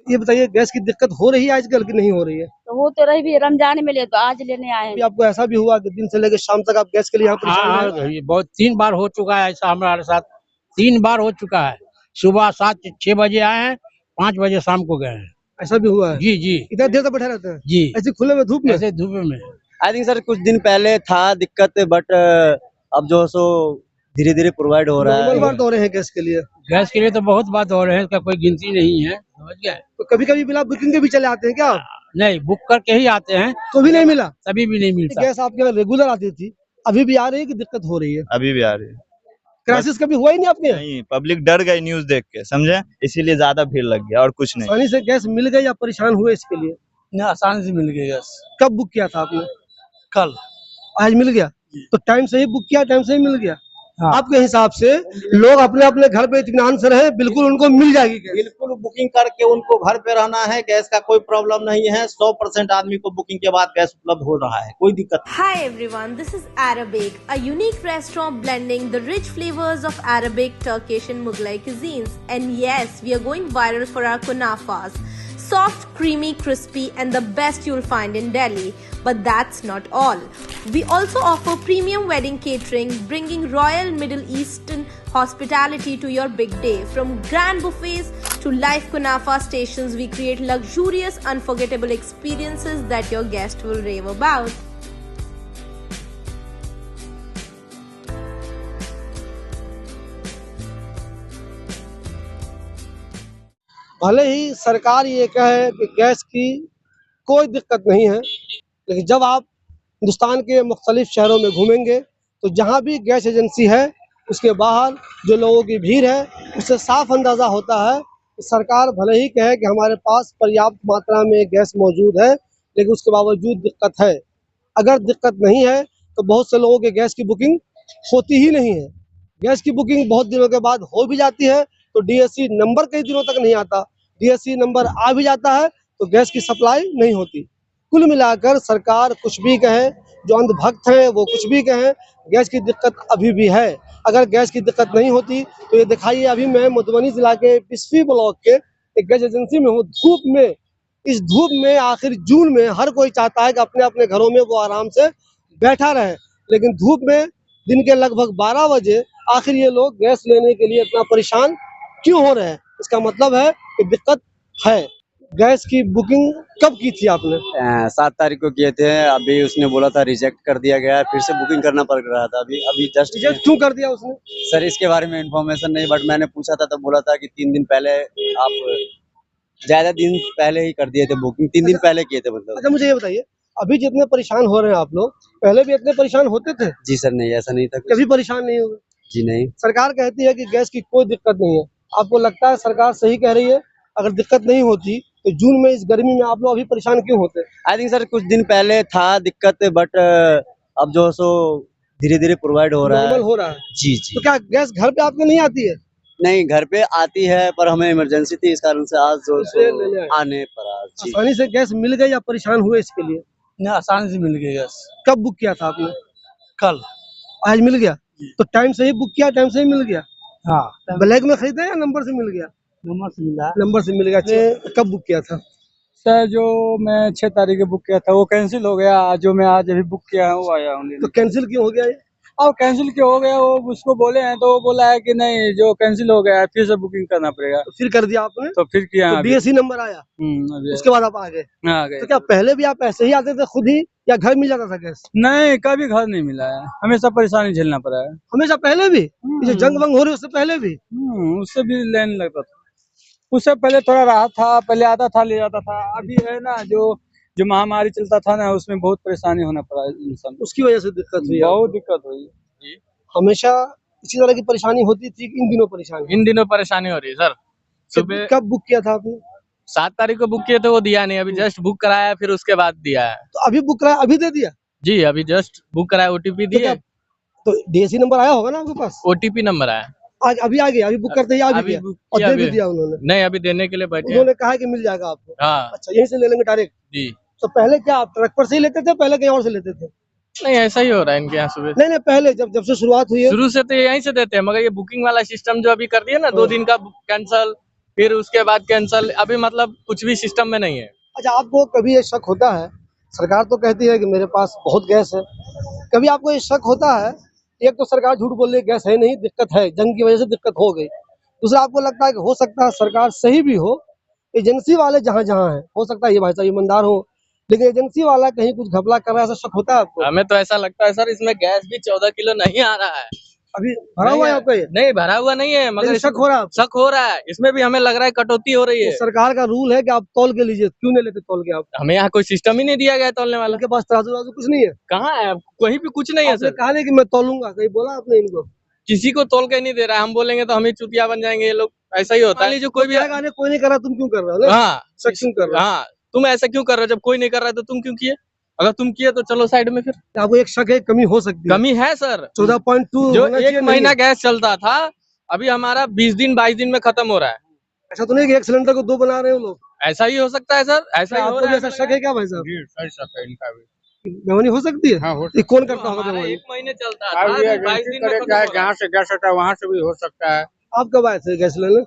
ये बताइए गैस की दिक्कत हो रही है आजकल की नहीं हो रही है? तो वो तो रही भी रमजान में ले तो आज लेने आए अभी हैं। आपको ऐसा भी हुआ कि दिन से लेकर शाम तक आप गैस के लिए यहाँ परेशान हाँ रहे? ये बहुत 3 बार हो चुका है ऐसा हमारे साथ। 3 बार हो चुका है। सुबह 7-6 बजे आए हैं, 5 बजे शाम को गए हैं। ऐसा भी हुआ है? जी जी इतना देर तक बैठे रहते हैं जी, ऐसे खुले में धूप में? ऐसे धूप में। आई थिंक सर कुछ दिन पहले था दिक्कत, बट अब जो सो धीरे धीरे प्रोवाइड हो रहा नॉर्मल है। बात हो रहे हैं गैस के लिए? गैस के लिए तो बहुत बात हो रहे हैं, इसका कोई गिनती नहीं है, समझ गए? तो कभी कभी बिना बुकिंग के भी चले आते हैं क्या आप? नहीं, बुक करके ही आते हैं, तो भी नहीं मिला? तभी भी नहीं मिलता। गैस आपके यहाँ रेगुलर आती थी, अभी भी आ रही है कि दिक्कत हो रही है? अभी भी आ रही है। क्राइसिस कभी हुआ ही नहीं आपके यहाँ? नहीं, पब्लिक डर गई न्यूज देख के, समझे, इसीलिए ज्यादा भीड़ लग गया और कुछ नहीं। आसानी से गैस मिल गई या परेशान हुए इसके लिए? नहीं, आसानी से मिल गई गैस। कब बुक किया था आपने? कल। आज मिल गया? तो टाइम से ही बुक किया, टाइम से ही मिल गया? हाँ। आपके हिसाब से लोग अपने अपने घर पे इत्मीनान से रहे, बिल्कुल उनको मिल जाएगी गैस? बिल्कुल बुकिंग करके उनको घर पे रहना है, गैस का कोई प्रॉब्लम नहीं है। 100% आदमी को बुकिंग के बाद गैस उपलब्ध हो रहा है, कोई दिक्कत नहीं। Hi everyone, this is Arabic, a unique restaurant blending the rich flavors of Arabic, Turkish and Mughlai cuisines. And yes, we are going viral for our kunafas. Soft, creamy, crispy and the best you'll find in Delhi. But that's not all. We also offer premium wedding catering, bringing royal Middle Eastern hospitality to your big day. From grand buffets to live kunafa stations, we create luxurious, unforgettable experiences that your guest will rave about. भले ही सरकार ये कहे कि gas की कोई दिक्कत नहीं है, लेकिन जब आप हिंदुस्तान के मुख्तलिफ शहरों में घूमेंगे तो जहाँ भी गैस एजेंसी है उसके बाहर जो लोगों की भीड़ है उससे साफ अंदाज़ा होता है कि सरकार भले ही कहे कि हमारे पास पर्याप्त मात्रा में गैस मौजूद है, लेकिन उसके बावजूद दिक्कत है। अगर दिक्कत नहीं है तो बहुत से लोगों के गैस की बुकिंग होती ही नहीं है। गैस की बुकिंग बहुत दिनों के बाद हो भी जाती है तो डीएससी नंबर कई दिनों तक नहीं आता, डीएससी नंबर आ भी जाता है तो गैस की सप्लाई नहीं होती। कुल मिलाकर सरकार कुछ भी कहे, जो अंधभक्त हैं वो कुछ भी कहें, गैस की दिक्कत अभी भी है। अगर गैस की दिक्कत नहीं होती तो ये दिखाइए, अभी मैं मधुबनी जिला के बिस्फी ब्लॉक के एक गैस एजेंसी में हूँ, धूप में, इस धूप में आखिर जून में हर कोई चाहता है कि अपने अपने घरों में वो आराम से बैठा रहे, लेकिन धूप में दिन के लगभग 12 बजे आखिर ये लोग गैस लेने के लिए इतना परेशान क्यों हो रहे हैं? इसका मतलब है कि दिक्कत है। गैस की बुकिंग कब की थी आपने? 7 तारीख को किए थे, अभी उसने बोला था रिजेक्ट कर दिया गया है, फिर से बुकिंग करना पड़ रहा था। अभी जस्ट रिजेक्ट क्यों कर दिया उसने? सर इसके बारे में इन्फॉर्मेशन नहीं, बट मैंने पूछा था तो बोला था कि 3 दिन पहले, आप ज्यादा दिन पहले ही कर दिए थे बुकिंग, 3 दिन पहले किए थे मतलब। अच्छा मुझे ये बताइए, अभी जितने परेशान हो रहे हैं आप लोग, पहले भी इतने परेशान होते थे? जी सर नहीं, ऐसा नहीं था कुछ। कभी परेशान नहीं हुए? जी नहीं। सरकार कहती है कि गैस की कोई दिक्कत नहीं है, आपको लगता है सरकार सही कह रही है? अगर दिक्कत नहीं होती तो जून में इस गर्मी में आप लोग अभी परेशान क्यों होते? आई थिंक सर कुछ दिन पहले था दिक्कत, बट अब जो सो धीरे धीरे प्रोवाइड हो रहा है। नॉर्मल हो रहा है? जी जी। तो क्या गैस घर पे आपके नहीं आती है? नहीं, घर पे आती है पर हमें इमरजेंसी थी, इस कारण से आज जो इसलिए लेने आए। आने पड़ा। जी। आसानी से गैस मिल गई या परेशान हुए इसके लिए? नहीं, आसानी से मिल गई गैस। कब बुक किया था आपने? कल। आज मिल गया? तो टाइम से ही बुक किया, टाइम से ही मिल गया? हाँ, ब्लैक में खरीदा या नंबर से मिल गया? नंबर से मिला। नंबर से मिल गया। अच्छा, कब बुक किया था? सर जो मैं 6 तारीख को बुक किया था वो कैंसिल हो गया, जो मैं आज अभी बुक किया है वो आया हूँ। तो कैंसिल क्यों हो गया ये? अब कैंसिल क्यों हो गया, वो उसको बोले हैं तो वो बोला है कि नहीं जो कैंसिल हो गया है फिर से बुकिंग करना पड़ेगा। तो फिर कर दिया आपने? तो फिर किया तो अभी। डीएससी नंबर आया, अभी उसके बाद आप आ गए? आ गए। तो क्या पहले भी आप ऐसे ही आते थे खुद ही या घर मिल जाता था गैस? नहीं, कभी घर नहीं मिला है, हमेशा परेशानी झेलना पड़ा है। हमेशा पहले भी? ये जो जंग वंग हो रही है उससे पहले भी? उससे भी लेने लगता था, उससे पहले थोड़ा राहत था, पहले आता था ले जाता था। अभी है ना जो महामारी चलता था ना, उसमें बहुत परेशानी होना पड़ा इंसान, उसकी वजह से दिक्कत हुई? बहुत दिक्कत हुई। हमेशा इसी तरह की परेशानी होती थी कि इन दिनों परेशानी? इन दिनों परेशानी हो रही है सर। सुबह कब बुक किया था आपने? 7 तारीख को बुक किए थे, वो दिया नहीं, अभी जस्ट बुक कराया फिर उसके बाद दिया है। तो अभी बुक कराया, अभी दे दिया? जी अभी जस्ट बुक कराया, ओटीपी दिए। तो डीएससी नंबर आया होगा ना आपके पास? ओटीपी नंबर आया आज अभी आ गया? अभी बुक करते ही आ भी अभी गया बुक और किया दे भी अभी। दिया उन्होंने? नहीं अभी देने के लिए बैठे हैं। उन्होंने कहा कि मिल जाएगा आपको? हाँ अच्छा, यहीं से ले लेंगे डायरेक्ट? जी। तो पहले क्या आप ट्रक पर से ही लेते थे, पहले कहीं और से लेते थे? नहीं ऐसा ही हो रहा है इनके यहाँ सुबह। नहीं पहले जब से शुरुआत हुई है शुरू से तो यहीं से देते हैं, मगर ये बुकिंग वाला सिस्टम जो अभी कर दिया ना, 2 दिन का कैंसल फिर उसके बाद कैंसल, अभी मतलब कुछ भी सिस्टम में नहीं है। अच्छा, आपको कभी ये शक होता है, सरकार तो कहती है कि मेरे पास बहुत गैस है, कभी आपको ये शक होता है, एक तो सरकार झूठ बोल रही है गैस है नहीं, दिक्कत है, जंग की वजह से दिक्कत हो गई, दूसरा आपको लगता है कि हो सकता है सरकार सही भी हो, एजेंसी वाले जहाँ जहाँ हैं, हो सकता है ये भाई साहब ईमानदार हो, लेकिन एजेंसी वाला कहीं कुछ घपला कर रहा है, ऐसा शक होता है आपको? हमें तो ऐसा लगता है सर, इसमें गैस भी 14 किलो नहीं आ रहा है। अभी भरा हुआ है आपका ये? नहीं भरा हुआ नहीं है, मगर लेकिन शक हो रहा है आपको? शक हो रहा है, इसमें भी हमें लग रहा है कटौती हो रही तो है। सरकार का रूल है कि आप तौल के लीजिए, क्यों नहीं लेते तौल के आप? हमें यहाँ कोई सिस्टम ही नहीं दिया गया है तौलने वाला। उनके पास तराजू वाजू कुछ नहीं है? कहाँ है, कहीं भी कुछ नहीं है आपने सर। कहा नहीं कि मैं तौलूंगा, कहीं बोला आपने इनको? किसी को तोल के नहीं दे रहा है, हम बोलेंगे तो हम ही चुतिया बन जाएंगे ये लोग, ऐसा ही होता है। जो कोई भी कोई नहीं कर रहा, तुम क्यों कर रहे हो ना? हाँ शक क्यों कर रहे हो? हाँ, तुम ऐसा क्यों कर रहे हो, जब कोई नहीं कर रहा है तो तुम क्यों किए? अगर तुम किए तो चलो साइड में। फिर आपको एक शक है, कमी हो सकती है? कमी है सर, 14.2 जो होना चाहिए, एक महीना गैस चलता था, अभी हमारा 20 दिन 22 दिन में खत्म हो रहा है। ऐसा तो नहीं कि एक सिलेंडर को 2 बना रहे हो लोग? ऐसा ही हो सकता है सर, ऐसा ही हो आपको रहा भी है। ऐसा शक है क्या भाई साहब? सही शक है इनका भी। बेईमानी हो सकती है? हाँ, हो ये कौन करता होगा हमारा बेईमानी? एक महीने चलता था, अब ये अभी 22 एजेंसी दिन में करे खत्म चाहे हो रहा है। जहाँ से गैस होता है वहाँ से भी हो सकता है। आप कब आए थे गैस लेने?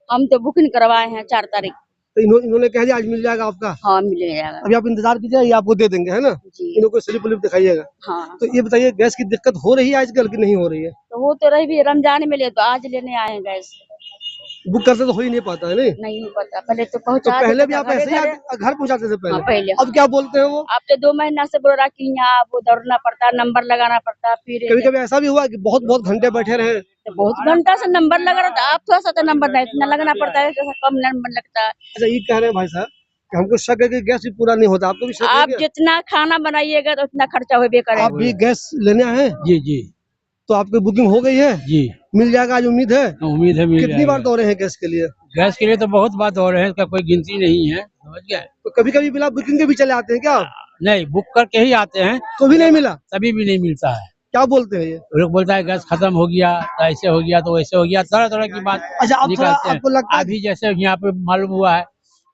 हम तो बुकिंग करवाए हैं 4 तारीख। तो इन्होंने कह दिया आज मिल जाएगा आपका? हाँ मिल जाएगा अभी आप इंतजार कीजिए, ये आपको दे देंगे, है ना? जी। इनको कोई स्लिप उलिप दिखाइएगा। हाँ तो ये बताइए, गैस की दिक्कत हो रही है आजकल की नहीं हो रही है? तो वो तो रही भी, रमजान में ले तो आज लेने आए हैं गैस। बुक करते तो हो ही नहीं पाता है नहीं? नहीं पता, पहले तो तो पहुँचा पहले भी देते आप थे ऐसे ही घरे। घर पहुंचाते थे हाँ, पहले। अब क्या बोलते हैं वो? आप तो 2 महीना से बोल रहा कि यहाँ वो दौड़ना पड़ता, नंबर लगाना पड़ता, फिर कभी कभी ऐसा भी हुआ कि बहुत बहुत घंटे बैठे रहे? तो बहुत घंटा से नंबर लगा रहा था। आप थोड़ा सा तो नंबर नहीं इतना लगना पड़ता है, जैसा कम नंबर लगता है। अच्छा, ये कह रहे हैं भाई साहब कि हमको शक है कि गैस भी पूरा नहीं होता, आपको भी शक है आप क्या? जितना खाना बनाइएगा तो उतना खर्चा होबे आप करेगा। भी गैस लेने आए हैं? जी जी तो आपकी बुकिंग हो गई है? जी, मिल जाएगा आज, उम्मीद है? उम्मीद है मिल कितनी बार जाएगा। दौड़े हैं गैस के लिए? गैस के लिए तो बहुत बात हो रहे हैं, इसका कोई गिनती नहीं है, समझ गए? तो कभी कभी बिना बुकिंग के भी चले आते हैं क्या आप? नहीं, बुक करके ही आते हैं, तो भी नहीं मिला? तभी भी नहीं मिलता है। क्या बोलते हैं ये? वो लोग बोलता है गैस खत्म हो गया, तो ऐसे हो गया, तो वैसे हो गया, तरह तरह की बात अच्छा, आप थोड़ा निकालते हैं। आपको लगता है अभी जैसे यहाँ पे मालूम हुआ है,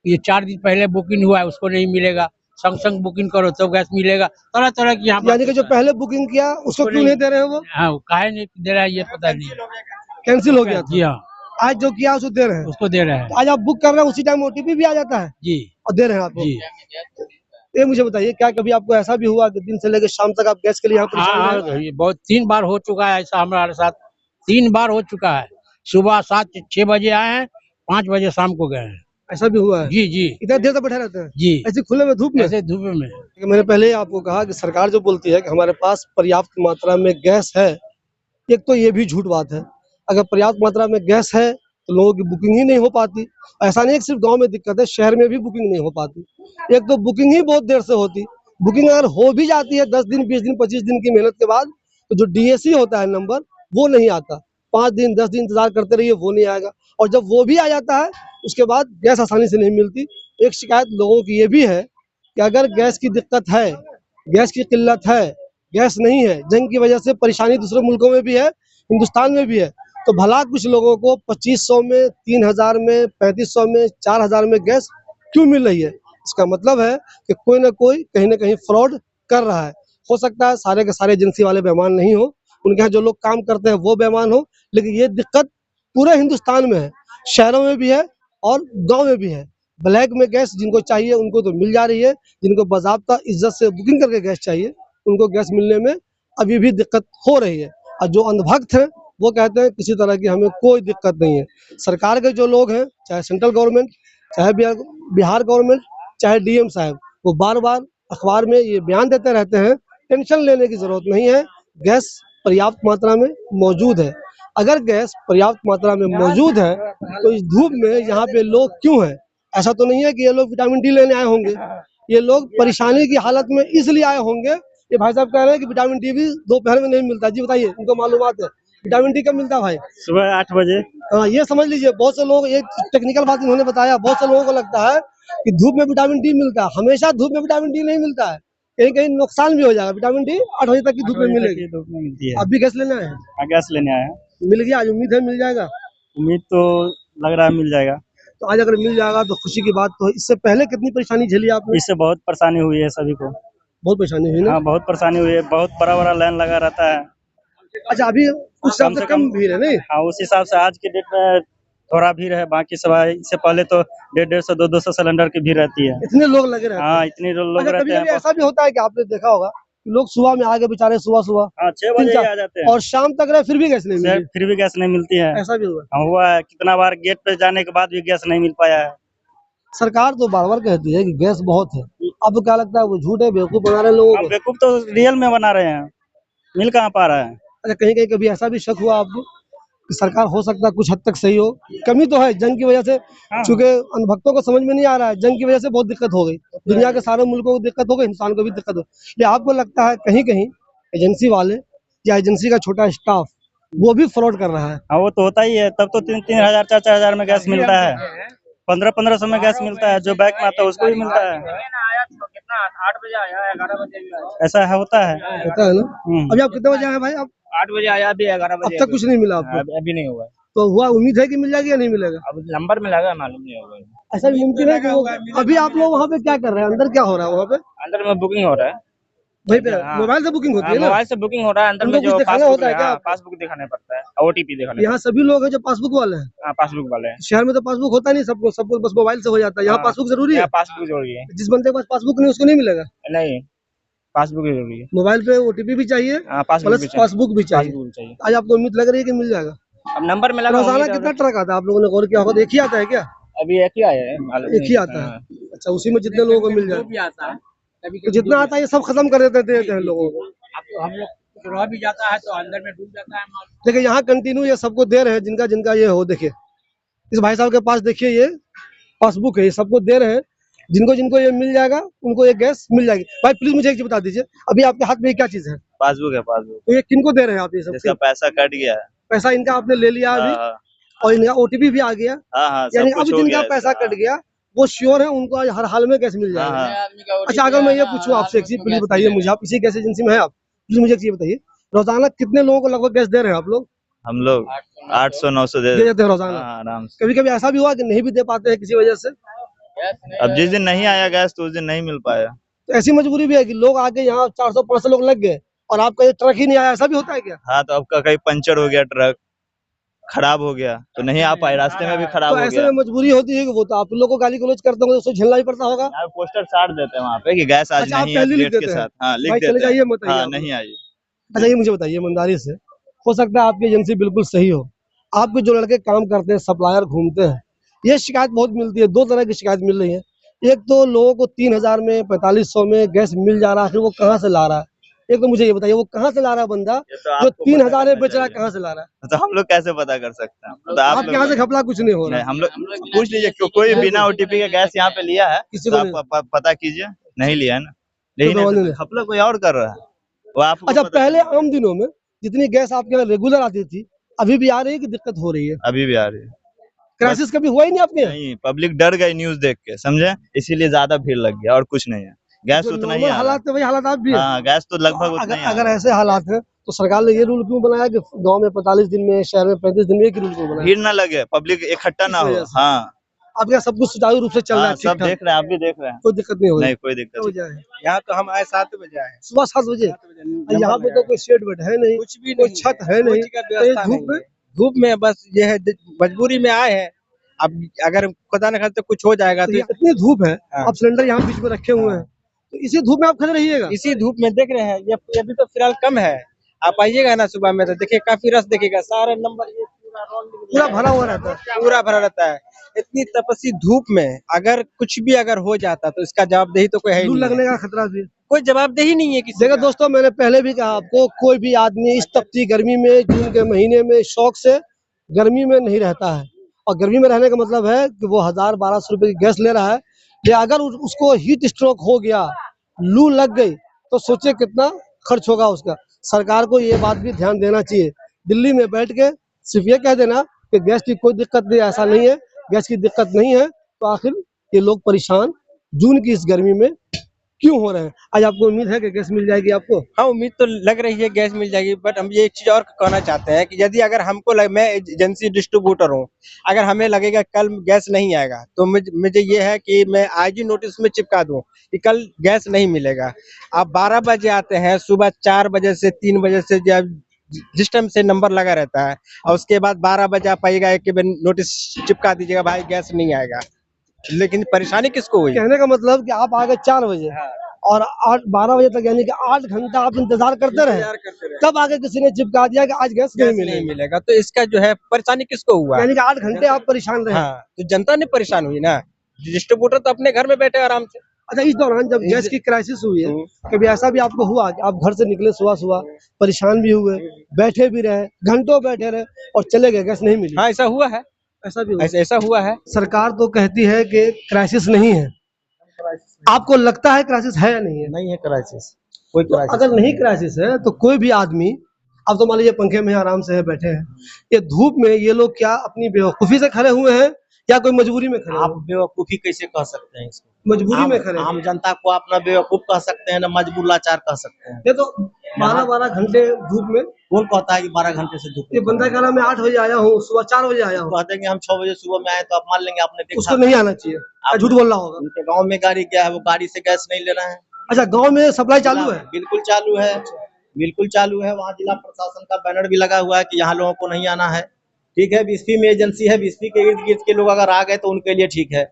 ये 4 दिन पहले बुकिंग हुआ है, उसको नहीं मिलेगा, संग संग बुकिंग करो तो गैस मिलेगा, तरह तरह की यहाँ यानी कि जो पहले बुकिंग किया उसको क्यों नहीं दे रहे हैं वो? हाँ, काहे नहीं दे रहा है ये पता नहीं। कैंसिल हो गया जी था, हाँ, आज जो किया उसको दे रहे हैं। उसको दे रहे हैं। आज आप बुक कर रहे हैं, उसी टाइम ओटीपी भी आ जाता है जी और दे रहे हैं आपको? जी ये मुझे बताइए, क्या कभी आपको ऐसा भी हुआ कि दिन से लेकर शाम तक आप गैस के लिए यहाँ हाँ परेशान रहे? हाँ, ये बहुत 3 बार हो चुका है ऐसा हमारे साथ, 3 बार हो चुका है। सुबह 7-6 बजे आए हैं, 5 बजे शाम को गए हैं। ऐसा भी हुआ है? जी जी इतना देर तक बैठे रहते हैं जी, ऐसे खुले में धूप में? ऐसे धूप में। मैंने पहले ही आपको कहा कि सरकार जो बोलती है कि हमारे पास पर्याप्त मात्रा में गैस है, एक तो ये भी झूठ बात है। अगर पर्याप्त मात्रा में गैस है तो लोगों की बुकिंग ही नहीं हो पाती। ऐसा नहीं है कि सिर्फ गांव में दिक्कत है, शहर में भी बुकिंग नहीं हो पाती। एक तो बुकिंग ही बहुत देर से होती, बुकिंग अगर हो भी जाती है 10 दिन 20 दिन 25 दिन की मेहनत के बाद, तो जो डीएसी होता है नंबर वो नहीं आता। 5 दिन 10 दिन इंतजार करते रहिए, वो नहीं आएगा, और जब वो भी आ जाता है उसके बाद गैस आसानी से नहीं मिलती। एक शिकायत लोगों की ये भी है कि अगर गैस की दिक्कत है, गैस की किल्लत है, गैस नहीं है, जंग की वजह से परेशानी दूसरे मुल्कों में भी है, हिंदुस्तान में भी है, तो भला कुछ लोगों को 2500 में, 3000 में, 3500 में, 4000 में गैस क्यों मिल रही है? इसका मतलब है कि कोई ना कोई कहीं ना कहीं फ्रॉड कर रहा है। हो सकता है सारे के सारे एजेंसी वाले बेईमान नहीं हो, उनके यहाँ जो लोग काम करते हैं वो बेईमान हो, लेकिन ये दिक्कत पूरे हिंदुस्तान में है, शहरों में भी है और गाँव में भी है। ब्लैक में गैस जिनको चाहिए उनको तो मिल जा रही है, जिनको बाज़ाब्ता इज्जत से बुकिंग करके गैस चाहिए उनको गैस मिलने में अभी भी दिक्कत हो रही है। और जो अंधभक्त हैं वो कहते हैं किसी तरह की हमें कोई दिक्कत नहीं है। सरकार के जो लोग हैं, चाहे सेंट्रल गवर्नमेंट, चाहे बिहार गवर्नमेंट, चाहे डीएम साहब, वो बार बार अखबार में ये बयान देते रहते हैं, टेंशन लेने की जरूरत नहीं है, गैस पर्याप्त मात्रा में मौजूद है। अगर गैस पर्याप्त मात्रा में मौजूद है तो इस धूप में यहाँ पे लोग क्यों हैं? ऐसा तो नहीं है कि ये लोग विटामिन डी लेने आए होंगे, ये लोग परेशानी की हालत में इसलिए आए होंगे। ये भाई साहब कह रहे हैं कि विटामिन डी भी दोपहर में नहीं मिलता। जी बताइए, उनको मालूमात है विटामिन डी कब मिलता है भाई? सुबह 8 बजे। हाँ, ये समझ लीजिए, बहुत से लोग, ये टेक्निकल बात इन्होंने बताया, बहुत से लोगों को लगता है कि धूप में विटामिन डी मिलता है। हमेशा धूप में विटामिन डी नहीं मिलता है, कहीं कहीं नुकसान भी हो जाएगा। विटामिन डी 8 बजे तक की धूप में मिलेगी। धूप में मिलती है। आप भी गैस लेना है? हाँ, गैस लेने आए हैं। मिल गया आज? उम्मीद है मिल जाएगा? उम्मीद तो लग रहा है मिल जाएगा। तो आज अगर मिल जाएगा तो खुशी की बात तो है। इससे पहले कितनी परेशानी झेली आपने? इससे बहुत परेशानी हुई है सभी को। बहुत परेशानी हुई ना? हाँ, बहुत परेशानी हुई है, बहुत बड़ा बड़ा लाइन लगा रहता है। अच्छा, अभी उस हिसाब से कम भीड़ है नहीं? हाँ, उस हिसाब से आज के डेट में थोड़ा भीड़ है, बाकी सब इससे पहले तो 150-200 सिलेंडर की भीड़ रहती है। इतने लोग लगे रहते हैं। हाँ, इतने लोग अच्छा, रहते कभी कभी हैं। ऐसा भी होता है कि आपने देखा होगा कि लोग सुबह में आगे बेचारे सुबह सुबह हाँ, 6 तीन बजे ही चार आ जाते हैं और शाम तक रहे फिर भी गैस नहीं मिली। फिर भी गैस नहीं मिलती है। ऐसा भी हुआ। हुआ है, कितना बार गेट पे जाने के बाद भी गैस नहीं मिल पाया है। सरकार तो बार बार कहती है कि गैस बहुत है, अब क्या लगता है वो झूठ है, बेवकूफ बना रहे हैं लोगों को? बेवकूफ तो रियल में बना रहे हैं, मिल कहाँ पा रहा है। अच्छा, कहीं कहीं कभी ऐसा भी शक हुआ आपको कि सरकार हो सकता है कुछ हद तक सही हो? कमी तो है जंग की वजह से, चूंकि अनुभक्तों को समझ में नहीं आ रहा है, जंग की वजह से बहुत दिक्कत हो गई, दुनिया के सारे मुल्कों को दिक्कत हो गई, हिंदुस्तान को भी दिक्कत हो। ये आपको लगता है कहीं कहीं एजेंसी वाले या एजेंसी का छोटा स्टाफ वो भी फ्रॉड कर रहा है? हाँ, वो तो होता ही है, तब तो 3-3 हजार 4-4 हजार में गैस मिलता है, 1500-1500 में गैस मिलता है, जो बैंक में आता है उसको भी मिलता है। 8 बजे आया, 11 बजे भी आया। ऐसा है, होता है। होता है ना। अभी आप कितने बजे आए भाई? आप 8 बजे आया, अभी 11 अब बजे। तक कुछ नहीं मिला आपको? अभी नहीं हुआ। तो हुआ, उम्मीद है कि मिल जाएगी या नहीं मिलेगा? अब नंबर मिलेगा, मालूम नहीं होगा। ऐसा भी मुमकिन है कि अभी आप लोग वहाँ पे क्या कर रहे हैं, अंदर क्या हो रहा है वहाँ पे? अंदर में बुकिंग हो रहा है, वहीं पे मोबाइल से बुकिंग होती है ना? मोबाइल से बुकिंग हो रहा है। अंदर उनको में कुछ जो दिखाना होता है क्या? पासबुक दिखाना पड़ता है, OTP दिखाना यहाँ सभी लोग हैं जो पासबुक वाले हैं। पड़ता है। पासबुक वाले हैं। शहर में तो पासबुक होता नहीं, सबको बस मोबाइल से हो जाता है। यहाँ पासबुक जरूरी है? पासबुक जरूरी है। जिस बंदे के पास पासबुक नहीं उसको नहीं मिलेगा? नहीं, पासबुक जरूरी है। मोबाइल पे OTP भी चाहिए, प्लस पासबुक भी चाहिए। आज आपको उम्मीद लग रही है कि मिल जाएगा? अब नंबर मिला। रोजाना कितना ट्रक आता है, आप लोगों ने गौर किया होगा? एक ही आता है क्या? अभी एक ही आया है, एक ही आता है। अच्छा, उसी में जितने लोगों को मिल जाए, तो जितना आता है ये सब खत्म कर देते हैं लोगों को। हम लोग रह भी जाता है तो अंदर में डूब जाता है माल। देखिए यहाँ कंटिन्यू ये सबको दे रहे हैं, जिनका जिनका ये हो। देखिए इस भाई साहब के पास देखिए ये पासबुक है, ये सबको दे रहे हैं। जिनको जिनको ये मिल जाएगा उनको ये गैस मिल जाएगी। भाई प्लीज मुझे एक चीज बता दीजिए, अभी आपके हाथ में क्या चीज है? पासबुक है, पासबुक। तो ये किनको दे रहे हैं आप? ये सब जिसका पैसा कट गया है। पैसा इनका आपने ले लिया अभी, हाँ, और इनका OTP भी आ गया, हाँ, यानी सब अब कुछ हो जिनका गया पैसा है। कट गया वो श्योर है उनको आज हर हाल में गैस मिल जाएगा। हाँ। अच्छा, अगर मैं ये पूछूं आपसे एक चीज, प्लीज बताइए मुझे, आप इसी गैस एजेंसी में है आप, प्लीज मुझे एक चीज बताइए, रोजाना कितने लोगों को लगभग गैस दे रहे हैं आप लोग? हम लोग 800-900 दे देते हैं रोजाना? हाँ, आराम से। कभी कभी ऐसा भी हुआ कि नहीं भी दे पाते हैं किसी वजह से? अब जिस दिन नहीं आया गैस तो उस दिन नहीं मिल पाया। तो ऐसी मजबूरी भी है कि लोग आके यहाँ 400-500 लोग लग गए और आपका ये ट्रक ही नहीं आया, ऐसा भी होता है क्या? हाँ, तो आपका कहीं पंचर हो गया, ट्रक खराब हो गया तो नहीं आ पाए, रास्ते में भी खराब तो हो ऐसे गया। में मजबूरी होती है कि वो तो आप लोगों को गाली गलौज करते होंगे, उसको झेलना ही पड़ता होगा। यहाँ पोस्टर साट देते हैं वहाँ पे कि गैस आज अच्छा, आप नहीं है, पहले लिख डेट के देते हैं? साथ। हाँ, लिख भाई चले देते जाइए, हैं। मत आइए हाँ, आप। नहीं आइए। अच्छा, ये मुझे बताइए ईमानदारी से, हो सकता है आपकी एजेंसी बिल्कुल सही हो, आपके जो लड़के काम करते हैं, सप्लायर घूमते हैं, ये शिकायत बहुत मिलती है। 2 तरह की शिकायत मिल रही है। एक तो लोगों को 3000 में 4500 में गैस मिल जा रहा है, फिर वो कहाँ से ला रहा है? एक तो मुझे ये बताइए, वो कहाँ से ला रहा है बंदा जो 3000 में बेच रहा है, कहाँ से ला रहा है? तो हम लोग कैसे पता कर सकते हैं? तो आपके यहाँ से घपला कुछ नहीं हो रहा नहीं, है? हम लोग पूछ लीजिए, कोई बिना OTP के गैस यहाँ पे लिया है किसी तो को आप पता कीजिए, नहीं लिया है ना। लेकिन घपला कोई और कर रहा है, वो आपको अच्छा, पता पहले चलेगा। आम दिनों में जितनी गैस आपके यहाँ रेगुलर आती थी, अभी भी आ रही है कि दिक्कत हो रही है? अभी भी आ रही है। क्राइसिस कभी हुआ ही नहीं आपके यहाँ? नहीं, पब्लिक डर गई न्यूज देख के, समझे, इसीलिए ज्यादा भीड़ लग गया और कुछ नहीं है। गैस जो उतना ही नॉर्मल आ रहा हालात है वही हालात आप भी है? हाँ, गैस तो लगभग उतना ही आ अगर रहा है। ऐसे हालात हैं तो सरकार ने ये रूल क्यों बनाया कि गांव में 45 दिन में, शहर में 35 दिन में, एक ही रूल क्यों बनाया? भीड़ ना लगे, पब्लिक इकट्ठा ना इस हो। वजह से। हाँ, आपके यहाँ सब कुछ सुचारू रूप से चल रहा हाँ, है? सब ठीक-ठाक? देख रहे हैं, आप भी देख रहे हैं। कोई दिक्कत नहीं हो रही? नहीं, कोई दिक्कत हो नहीं। जाए यहाँ तो हम आए 7 बजे आए, सुबह 7 बजे? यहाँ पे तो कोई शेड वेड है नहीं, कुछ भी कोई नहीं छत है नहीं, तो ये धूप में बस ये है, मजबूरी में आए हैं। अब अगर खुदा न खास्ता कुछ हो जाएगा तो तो ये इतनी धूप है, हाँ। आप सिलेंडर यहाँ बीच में रखे हुए हैं, तो इसी धूप में आप खड़े रहिएगा? इसी धूप में देख रहे हैं, ये अभी तो फिलहाल कम है। आप आइएगा ना सुबह में तो देखिए काफी रस दिखेगा, सारे नंबर ये पूरा भरा हुआ रहता है? पूरा भरा रहता है। इतनी तपस्वी धूप में अगर कुछ भी अगर हो जाता तो इसका जवाबदेही तो कोई है ही लू नहीं लगने है। का खतरा भी है। कोई जवाबदेही नहीं है किसी देखो का। दोस्तों, मैंने पहले भी कहा आपको, कोई भी आदमी इस तपती गर्मी में, जून के महीने में शौक से गर्मी में नहीं रहता है। और गर्मी में रहने का मतलब है कि वो 1000-1200 रुपए की गैस ले रहा है, या अगर उसको हीट स्ट्रोक हो गया, लू लग गई, तो सोचिए कितना खर्च होगा उसका। सरकार को ये बात भी ध्यान देना चाहिए। दिल्ली में बैठ के सिर्फ ये कह देना कि गैस की कोई दिक्कत नहीं, ऐसा नहीं है, गैस की दिक्कत नहीं है, तो आखिर ये लोग परेशान जून की इस गर्मी में क्यों हो रहे हैं? आज आपको उम्मीद है कि गैस मिल जाएगी आपको? हाँ, उम्मीद तो लग रही है गैस मिल जाएगी, बट हम ये एक चीज और कहना चाहते हैं कि यदि अगर हमको मैं एजेंसी डिस्ट्रीब्यूटर हूँ, अगर हमें लगेगा कल गैस नहीं आएगा तो मुझे ये है कि मैं IG नोटिस में चिपका दूं कि कल गैस नहीं मिलेगा। आप 12 बजे आते हैं, सुबह 4 बजे से 3 बजे से जब जिस टाइम से नंबर लगा रहता है, और उसके बाद 12 बजे आप आइएगा, एक बार नोटिस चिपका दीजिएगा भाई गैस नहीं आएगा। लेकिन परेशानी किसको हुई? कहने का मतलब कि आप आ गए 4 बजे और 12 बजे तक, यानी कि 8 घंटा आप इंतजार करते रहे, तब आगे किसी ने चिपका दिया कि आज गैस नहीं मिलेगा। तो इसका जो है परेशानी किसको हुआ? यानी कि 8 घंटे आप परेशान रहे। हाँ, तो जनता ने परेशान हुई ना, डिस्ट्रीब्यूटर तो अपने घर में बैठे आराम से। अच्छा, इस दौरान जब गैस की क्राइसिस हुई है, कभी ऐसा भी आपको हुआ कि आप घर से निकले सुबह परेशान भी हुए, बैठे भी रहे, घंटों बैठे रहे और चले गए, गैस नहीं मिली? हाँ, ऐसा हुआ है। ऐसा हुआ है। सरकार तो कहती है कि क्राइसिस नहीं है, आपको लगता है क्राइसिस है या नहीं है? नहीं है क्राइसिस, कोई क्राइसिस। अगर नहीं क्राइसिस है तो कोई भी आदमी, अब तो मान लीजिए पंखे में आराम से है, बैठे हैं, ये धूप में ये लोग क्या अपनी बेवकूफी से खड़े हुए हैं या कोई मजबूरी में खड़े? आप बेवकूफी कैसे कह सकते हैं इसको? मजबूरी में खड़े? आम जनता को अपना बेवकूफ कह सकते हैं ना मजबूर लाचार कह सकते हैं। ये तो 12 घंटे धूप में, कौन कहता है कि 12 घंटे से धूप? ये बंदा कह रहा मैं 8 बजे आया हूँ, सुबह 4 बजे आया हूँ। कहते हैं कि हम 6 बजे सुबह में आए, तो आप मान लेंगे आपने देखा। उसको नहीं आना चाहिए, आप झूठ बोल रहा होगा। उनके गाँव में गाड़ी क्या है, वो गाड़ी से गैस नहीं ले रहे हैं। अच्छा, गाँव में सप्लाई चालू है? बिल्कुल चालू है, बिल्कुल चालू है। वहाँ जिला प्रशासन का बैनर भी लगा हुआ है कि यहाँ लोगों को नहीं आना है। ठीक है, बीएसपी में एजेंसी है, बीएसपी के इर्द गिर्द के लोग अगर आ गए तो उनके लिए ठीक है।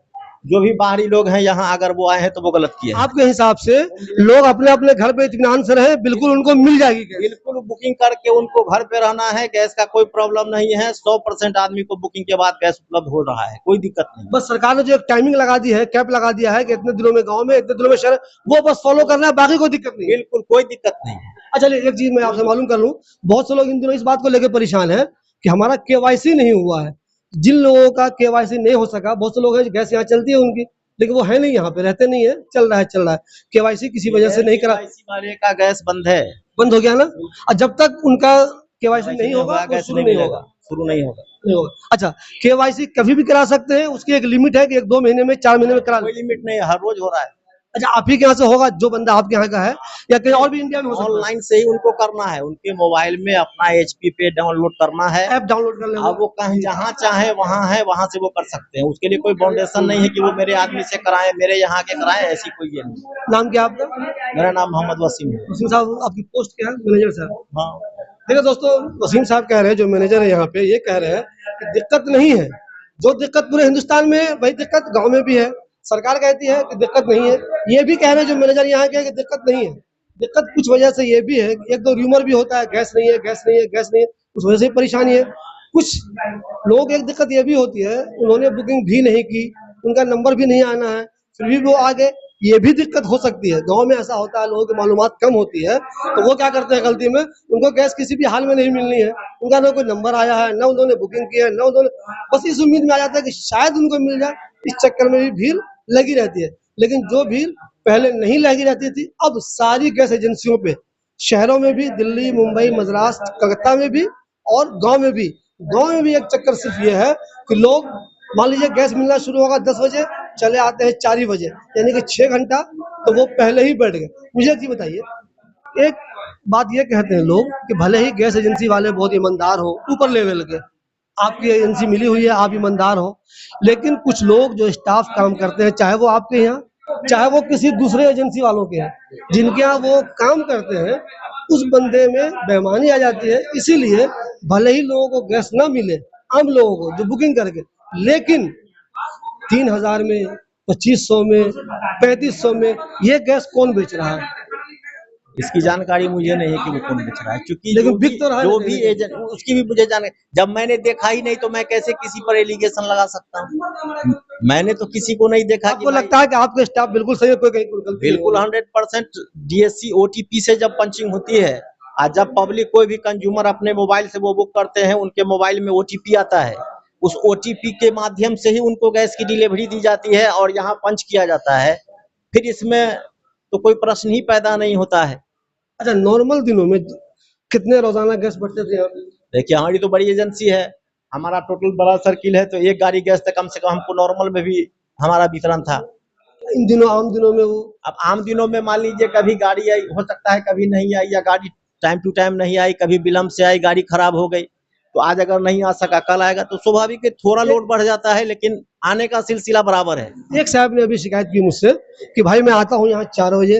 जो भी बाहरी लोग हैं यहाँ अगर वो आए हैं तो वो गलत किया है। आपके हिसाब से लोग अपने अपने घर पे इत्मीनान से रहे, बिल्कुल उनको मिल जाएगी गैस? बिल्कुल बुकिंग करके उनको घर पे रहना है, गैस का कोई प्रॉब्लम नहीं है। 100% आदमी को बुकिंग के बाद गैस उपलब्ध हो रहा है, कोई दिक्कत नहीं। बस सरकार ने जो एक टाइमिंग लगा दी है, कैप लगा दिया है कि इतने दिनों में गांव में, इतने दिनों में शहर, वो बस फॉलो करना है, बाकी कोई दिक्कत नहीं। बिल्कुल कोई दिक्कत नहीं है। अच्छा, चलिए एक चीज मैं आपसे मालूम कर लूं, बहुत से लोग इन दिनों इस बात को लेकर परेशान है कि हमारा केवाईसी नहीं हुआ है। जिन लोगों का केवाईसी नहीं हो सका, बहुत से लोग हैं गैस यहाँ चलती है उनकी, लेकिन वो है नहीं, यहाँ पे रहते नहीं है, चल रहा है केवाईसी किसी वजह से नहीं करा, वाले का गैस बंद है, बंद हो गया ना। और जब तक उनका केवाईसी नहीं होगा गैस शुरू नहीं होगा, शुरू नहीं होगा। अच्छा, केवाईसी कभी भी करा सकते हैं, उसकी एक लिमिट है कि 1-2 महीने में, 4 महीने में करा? कोई लिमिट नहीं है, हर रोज हो रहा है। अच्छा, आप ही के यहाँ से होगा जो बंदा आपके यहाँ का है, या कहीं और भी इंडिया में हो सकता है? ऑनलाइन से ही उनको करना है, उनके मोबाइल में अपना HP पे डाउनलोड करना है, ऐप डाउनलोड कर लेना। अब वो कहीं जहाँ चाहे वहाँ है, वहाँ से वो कर सकते हैं। उसके लिए कोई बाउंडेशन नहीं है कि वो मेरे आदमी से कराएं, मेरे यहाँ के कराएं, ऐसी कोई ये नहीं। नाम क्या आपका? मेरा नाम मोहम्मद वसीम है। वसीम साहब, आपकी पोस्ट क्या है? मैनेजर साहब? हाँ, देखिए दोस्तों, वसीम साहब कह रहे हैं, जो मैनेजर है यहाँ पे, ये कह रहे हैं कि दिक्कत नहीं है। जो दिक्कत पूरे हिंदुस्तान में, वही दिक्कत गाँव में भी है। सरकार कहती है कि दिक्कत नहीं है, ये भी कह रहे हैं जो मैनेजर यहाँ के कि दिक्कत नहीं है। दिक्कत कुछ वजह से ये भी है कि एक दो रूमर भी होता है, गैस नहीं है, गैस नहीं है, गैस नहीं है, उस वजह से परेशानी है। कुछ लोग, एक दिक्कत ये भी होती है, उन्होंने बुकिंग भी नहीं की, उनका नंबर भी नहीं आना है, फिर भी वो आ गए, ये भी दिक्कत हो सकती है। गांव में ऐसा होता है, लोगों की मालूमात कम होती है, तो वो क्या करते हैं गलती में, उनको गैस किसी भी हाल में नहीं मिलनी है, उनका ना कोई नंबर आया है, ना उन्होंने बुकिंग की है, ना उन्होंने, बस इस उम्मीद में आ जाता है कि शायद उनको मिल जाए। इस चक्कर में भी भीड़ लगी रहती है। लेकिन जो भीड़ पहले नहीं लगी रहती थी, अब सारी गैस एजेंसियों पे, शहरों में भी, दिल्ली, मुंबई, मद्रास, कलकत्ता में भी और गांव में भी एक चक्कर सिर्फ ये है कि लोग, मान लीजिए गैस मिलना शुरू होगा 10 बजे, चले आते हैं 4 ही बजे, यानी कि 6 घंटा तो वो पहले ही बैठ गए। मुझे एक चीज बताइए, एक बात ये कहते हैं लोग कि भले ही गैस एजेंसी वाले बहुत ईमानदार हो, ऊपर लेवल के, आपकी एजेंसी मिली हुई है, आप ईमानदार हो, लेकिन कुछ लोग जो स्टाफ काम करते हैं, चाहे वो आपके यहाँ, चाहे वो किसी दूसरे एजेंसी वालों के हैं, जिनके यहाँ वो काम करते हैं, उस बंदे में बेईमानी आ जाती है। इसीलिए भले ही लोगों को गैस ना मिले, आम लोगों को जो बुकिंग करके, लेकिन 3000 में, 2500 में, 3500 में ये गैस कौन बेच रहा है? इसकी जानकारी मुझे नहीं है कि वो कौन बेच रहा है, क्योंकि लेकिन बिक तो रहा है, जो भी एजेंट, उसकी भी मुझे जाने, जब मैंने देखा ही नहीं तो मैं कैसे किसी पर एलिगेशन लगा सकता हूँ? मैंने तो किसी को नहीं देखा। आपको लगता है कि आपके स्टाफ बिल्कुल सही है, कोई कहीं गलती? बिल्कुल 100% DSC OTP से जब पंचिंग होती है, और जब पब्लिक कोई भी कंज्यूमर अपने मोबाइल से वो बुक करते हैं, उनके मोबाइल में OTP आता है, उस OTP के माध्यम से ही उनको गैस की डिलीवरी दी जाती है और यहाँ पंच किया जाता है। फिर इसमें तो कोई प्रश्न ही पैदा नहीं होता है। अच्छा, नॉर्मल दिनों में कितने रोजाना गैस बढ़ते थे? देखिए, हमारी तो बड़ी एजेंसी है, हमारा टोटल बड़ा सर्किल है, तो एक गाड़ी गैस तक कम से कम हमको नॉर्मल में भी हमारा वितरण था। इन दिनों, आम दिनों में वो, अब आम दिनों में मान लीजिए कभी गाड़ी आई, हो सकता है कभी नहीं आई, या गाड़ी टाइम टू टाइम नहीं आई, कभी विलम्ब से आई, गाड़ी खराब हो गई, तो आज अगर नहीं आ सका कल आएगा, तो स्वाभाविक है थोड़ा लोड बढ़ जाता है, लेकिन आने का सिलसिला बराबर है। एक साहब ने अभी शिकायत की मुझसे कि भाई मैं आता हूँ यहाँ 4 बजे,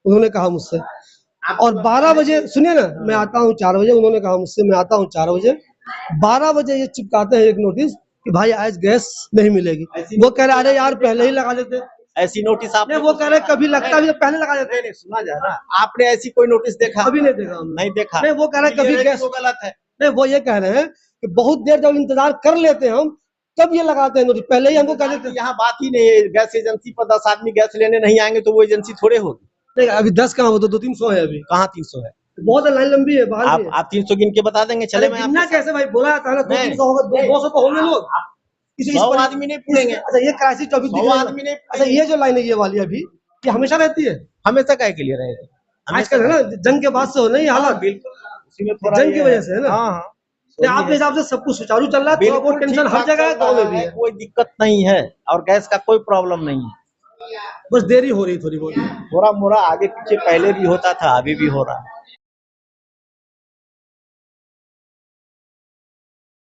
उन्होंने कहा मुझसे, और 12 बजे सुनिए ना, मैं आता हूँ 4 बजे, उन्होंने कहा मुझसे मैं आता हूँ 4 बजे, 12 बजे ये चिपकाते हैं एक नोटिस कि भाई आज गैस नहीं मिलेगी। वो कह रहे अरे यार पहले ही लगा देते। ऐसी नोटिस आपने नहीं, वो कह रहे कभी लगता भी तो पहले लगा देते। नहीं, सुना जाए ना, आपने ऐसी कोई नोटिस देखा? अभी नहीं देखा हमने। नहीं देखा। नहीं, वो कह रहे कभी गैस तो गलत है। नहीं, वो ये कह रहे हैं कि बहुत देर जब इंतजार कर लेते हैं हम तब ये लगाते हैं नोटिस, पहले ही हमको कह देते हैं। यहाँ बात ही नहीं है, गैस एजेंसी पर 10 आदमी गैस लेने नहीं आएंगे तो वो एजेंसी थोड़े होगी। नहीं, अभी 10 कहाँ, वो तो 200-300 है अभी। कहाँ 300 है? बहुत लाइन लंबी है बाहर की। आप 300 गिन के बता देंगे, चले अरे मैं गिनना आपके कैसे भाई, बोला जाता है ना, 200-300 होगा, 200 तो होंगे लोग। 100 आदमी नहीं पूछेंगे। अच्छा, ये क्राइसिस टॉपिक 100 आदमी नहीं। अच्छा, ये जो लाइन है ये वाली अभी, ये हमेशा रहती है? हमेशा काहे के लिए रहेगा? आजकल है ना, जंग के बाद से हो नहीं हालात, बिल्कुल, उसी में थोड़ा जंग की वजह से है ना। हाँ हाँ, नहीं, आपके हिसाब से सब कुछ सुचारू चल रहा है, थोड़ा बहुत टेंशन हर जगह है, गाँव में भी है, कोई दिक्कत नहीं है और गैस का कोई प्रॉब्लम नहीं है। बस देरी हो रही थोड़ी बहुत। थोड़ा मोड़ा आगे पीछे पहले भी होता था, अभी भी हो रहा है।